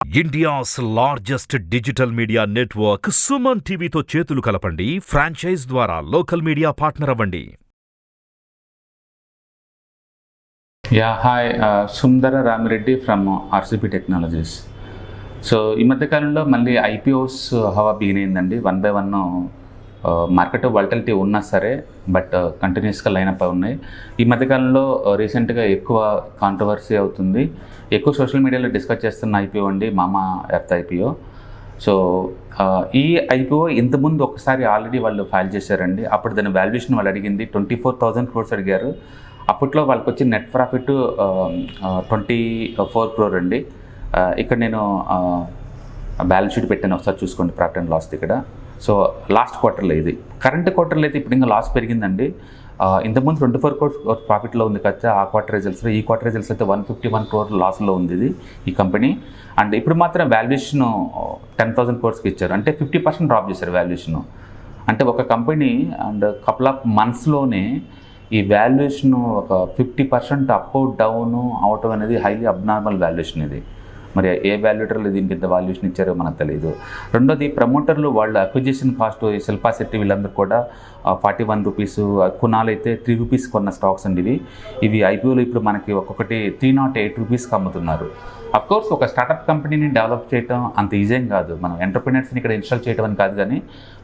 India's largest digital media network Suman టీవీతో చేతులు కలపండి. ఫ్రాంచైజ్ ద్వారా లోకల్ మీడియా పార్ట్నర్ అవ్వండి. Hi, Sundara Ramireddy from RCP technologies. So ఈ మధ్యకాలంలో మళ్ళీ ఐపీఓస్ హవా బిగిన్ అయిందండి. 1 by 1 మార్కెట్ వాలటిలిటీ ఉన్నా సరే బట్ కంటిన్యూస్గా లైనప్ ఉన్నాయి. ఈ మధ్యకాలంలో రీసెంట్గా ఎక్కువ కాంట్రవర్సీ అవుతుంది, ఎక్కువ సోషల్ మీడియాలో డిస్కస్ చేస్తున్న ఐపీఓ అండి మామా ఎర్త్ ఐపీఓ. సో ఈ ఐపీఓ ఇంతకుముందు ఒకసారి ఆల్రెడీ వాళ్ళు ఫైల్ చేశారండి. అప్పుడు దాని వాల్యుయేషన్ వాళ్ళు అడిగింది 24,000 crores అడిగారు. అప్పట్లో వాళ్ళకి వచ్చి నెట్ ప్రాఫిట్ 24 crore అండి. ఇక్కడ నేను బ్యాలెన్స్ షీట్ పెట్టాను, ఒకసారి చూసుకోండి ప్రాఫిట్ అండ్ లాస్ ఇక్కడ. సో లాస్ట్ క్వార్టర్లో ఇది, కరెంట్ క్వార్టర్లో అయితే ఇప్పుడు ఇంకా లాస్ పెరిగిందండి. ఇంతకుముందు 24 crores ప్రాఫిట్లో ఉంది కదా ఆ క్వార్టర్ రిజల్ట్స్. ఈ క్వార్టర్ రిజల్ట్స్ అయితే 151 crore లాస్లో ఉంది ఇది ఈ కంపెనీ. అండ్ ఇప్పుడు మాత్రం వాల్యుయేషన్ 10,000 crores ఇచ్చారు, అంటే 50% డ్రాప్ చేశారు వాల్యుయేషన్. అంటే ఒక కంపెనీ అండ్ కపుల్ ఆఫ్ మంత్స్లోనే ఈ వాల్యుయేషన్ ఒక 50% అప్ డౌన్ అవటం అనేది హైలీ అబ్నార్మల్ వాల్యుయేషన్ ఇది. మరి ఏ వాల్యుయేటర్లు దీనికి ఇంత వాల్యుయేషన్ ఇచ్చారో మనకు తెలియదు. రెండోది, ప్రమోటర్లు వాళ్ళ అక్విజిషన్ కాస్ట్ శిల్పా శెట్టి వీళ్ళందరూ కూడా 41 rupees, కునాల్ అయితే 3 rupees కొన్న స్టాక్స్ అండి ఇవి ఐపీఓలో ఇప్పుడు మనకి ఒక్కొక్కటి 308 rupeesకి అమ్ముతున్నారు. అఫ్కోర్స్ ఒక స్టార్టప్ కంపెనీని డెవలప్ చేయడం అంత ఈజీ ఏం కాదు, మనం ఎంటర్ప్రినర్స్ని ఇక్కడ ఇన్స్టాల్ చేయడం అని కాదు, కానీ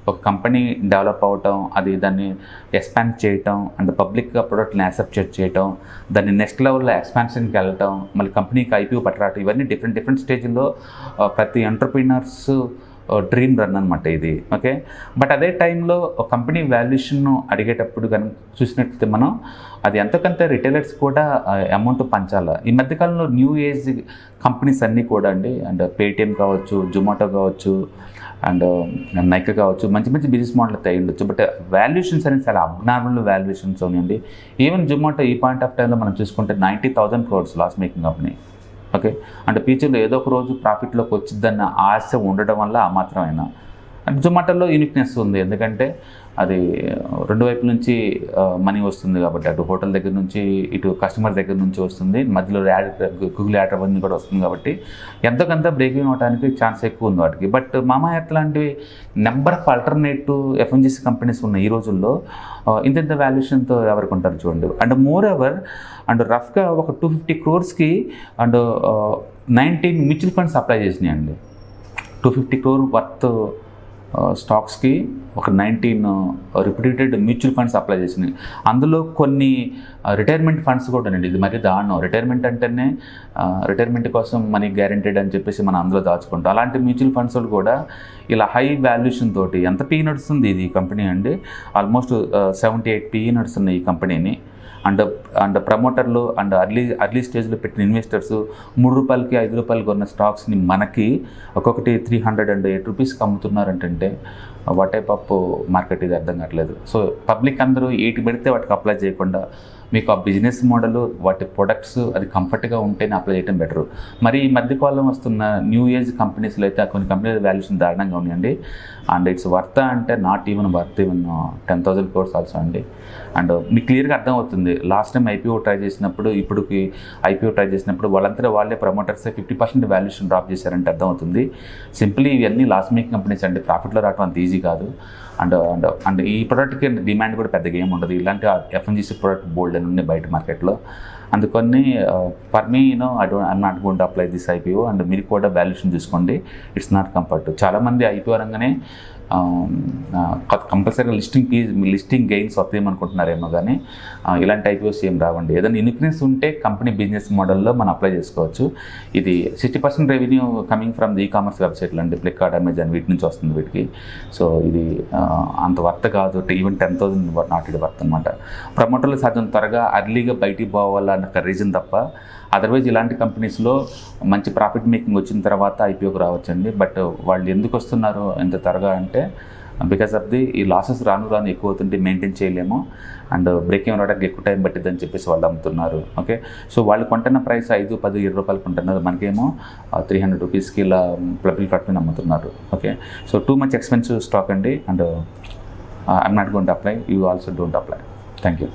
ఒక కంపెనీ డెవలప్ అవ్వటం, అది దాన్ని ఎక్స్పాండ్ చేయటం అండ్ పబ్లిక్గా ప్రొడక్ట్ని యాక్సెప్ట్ చేయటం, దాన్ని నెక్స్ట్ లెవెల్లో ఎక్స్పాన్షన్కి వెళ్ళటం, మళ్ళీ కంపెనీకి ఐపీఓ పట్టరాటం, ఇవన్నీ డిఫరెంట్ స్టేజ్లో ప్రతి ఎంటర్ప్రినర్స్ డ్రీమ్ రన్ అనమాట ఇది. ఓకే, బట్ అదే టైంలో ఒక కంపెనీ వాల్యుయేషన్ అడిగేటప్పుడు కనుక చూసినట్లయితే మనం అది ఎంతకంత రిటైలర్స్ కూడా అమౌంట్ పంచాలి. ఈ మధ్యకాలంలో న్యూ ఏజ్ కంపెనీస్ అన్నీ కూడా అండి, అండ్ పేటిఎం కావచ్చు, జొమాటో కావచ్చు, అండ్ నైకా కావచ్చు, మంచి బిజినెస్ మోడల్ అయితే ఉండొచ్చు, బట్ వాల్యుయేషన్స్ అనేది చాలా అబ్నార్మల్ వాల్యుయేషన్స్ ఉన్నాయండి. ఈవెన్ జొమాటో ఈ పాయింట్ ఆఫ్ టైంలో మనం చూసుకుంటే 90,000 crores loss making company. Okay, అంటే ఫ్యూచర్లో ఏదో ఒక రోజు ప్రాఫిట్లోకి వచ్చిద్దన్న ఆశ ఉండడం వల్ల ఆ మాత్రమైనా. అంటే జొమాటోలో యూనిక్నెస్ ఉంది, ఎందుకంటే అది రెండు వైపుల నుంచి మనీ వస్తుంది కాబట్టి, అటు హోటల్ దగ్గర నుంచి ఇటు కస్టమర్ దగ్గర నుంచి వస్తుంది, మధ్యలో గూగుల్ యాడ్ అవన్నీ కూడా వస్తుంది కాబట్టి ఎంతకంత బ్రేక్ అవ్వడానికి ఛాన్స్ ఎక్కువ ఉంది వాటికి. బట్ మామా ఎర్త్ లాంటివి number of alternative FMCG companies ఉన్నాయి ఈ రోజుల్లో. ఇంత వాల్యుయేషన్తో ఎవరికి ఉంటారు చూడండి. అండ్ మోర్ ఎవర్ అండ్ రఫ్గా ఒక 250 crores and 19 mutual funds apply చేసినాయండి. 250 crore వర్త్ స్టాక్స్కి ఒక 19 రిప్యూటెడ్ మ్యూచువల్ ఫండ్స్ అప్లై చేసినాయి. అందులో కొన్ని రిటైర్మెంట్ ఫండ్స్ కూడా అండి. ఇది మరీ దారుణం. రిటైర్మెంట్ అంటేనే రిటైర్మెంట్ కోసం మనీ గ్యారెంటీడ్ అని చెప్పేసి మనం అందులో దాచుకుంటాం. అలాంటి మ్యూచువల్ ఫండ్స్ కూడా ఇలా హై వాల్యుయేషన్ తోటి ఎంత పీ నడుస్తుంది ఇది కంపెనీ అండి, ఆల్మోస్ట్ 78 PE నడుస్తున్నాయి ఈ కంపెనీని. అండ్ ప్రమోటర్లు అండ్ అర్లీ స్టేజ్లో పెట్టిన ఇన్వెస్టర్స్ 3 రూపాయలకి 5 రూపాయలకి ఉన్న స్టాక్స్ని మనకి ఒక్కొక్కటి 308 rupeesకి అమ్ముతున్నారంటే వాట్ టైప్ ఆఫ్ మార్కెట్ ఇది అర్థం కావట్లేదు. సో పబ్లిక్ అందరూ ఏటి పెడితే వాటికి అప్లై చేయకుండా మీకు ఆ బిజినెస్ మోడల్, వాటి ప్రొడక్ట్స్ అది కంఫర్ట్గా ఉంటేనే అప్లై చేయడం బెటరు. మరి ఈ మధ్యకాలం వస్తున్న న్యూ ఏజ్ కంపెనీస్లో అయితే కొన్ని కంపెనీల వాల్యుయేషన్ దారుణంగా ఉన్నాయండి. అండ్ ఇట్స్ వర్త్ అంటే నాట్ ఈవెన్ 10,000 crores ఆల్సో అండి. అండ్ మీకు క్లియర్గా అర్థమవుతుంది, లాస్ట్ టైం ఐపీఓ ట్రై చేసినప్పుడు ఇప్పుడుకి ఐపీఓ ట్రై చేసినప్పుడు వాళ్ళంతా వాళ్ళే ప్రమోటర్సే 50% వాల్యుయేషన్ డ్రాప్ చేశారంటే అర్థమవుతుంది. సింప్లీ ఇవన్నీ లాస్ మేకింగ్ కంపెనీస్ అండి, ప్రాఫిట్లో రావడం అంత ఈజీ కాదు. అండ్ ఈ ప్రోడక్ట్కి డిమాండ్ కూడా పెద్దగా ఏమి ఉండదు. ఇలాంటి ఎఫ్ఎంజీసీ ప్రోడక్ట్ బోల్డ్ అని ఉన్నాయి బయట మార్కెట్లో. అందుకని for me I'm not going to apply this IPO. And మీరు కూడా వాల్యుయేషన్ చూసుకోండి, ఇట్స్ నాట్ కంఫర్ట్. చాలామంది ఐపీఓ రంగానే కంపల్సరీగా లిస్టింగ్ గెయిన్స్ వస్తాయేమనుకుంటున్నారేమో, కానీ ఇలాంటి ఐపీఓస్ ఏం రావండి. ఏదైనా యూనిక్నెస్ ఉంటే కంపెనీ బిజినెస్ మోడల్లో మనం అప్లై చేసుకోవచ్చు. ఇది 60% revenue coming from the e commerce వెబ్సైట్లు అండి, ఫ్లిప్కార్ట్, అమెజాన్ వీటి నుంచి వస్తుంది వీటికి. సో ఇది అంత వర్త్ కాదు, ఈవెన్ 10,000 నాట్ ఇది వర్త్ అనమాట. ప్రమోటర్లు సాధ్యం త్వరగా అర్లీగా బయటికి పోవాలన్న రీజన్ తప్ప అదర్వైజ్ ఇలాంటి కంపెనీస్లో మంచి ప్రాఫిట్ మేకింగ్ వచ్చిన తర్వాత ఐపీఓకి రావచ్చండి. బట్ వాళ్ళు ఎందుకు వస్తున్నారు ఎంత త్వరగా అంటే బికాస్ ఆఫ్ ఈ లాసెస్ రాను ఎక్కువ అవుతుంటే మెయింటైన్ చేయలేము, అండ్ బ్రేకింగ్ రావడానికి ఎక్కువ టైం పట్టిద్దని చెప్పేసి వాళ్ళు అమ్ముతున్నారు. ఓకే, సో వాళ్ళు కొంటున్న ప్రైస్ 5, 10, 20 రూపాయలు కొంటున్నారు, మనకేమో 300 rupeesకి ఇలా పబ్లిక్ ప్లాట్ఫామ్ అమ్ముతున్నారు. Okay, so too much expensive stock అండి. And I'm not going to apply, you also don't apply. Thank you.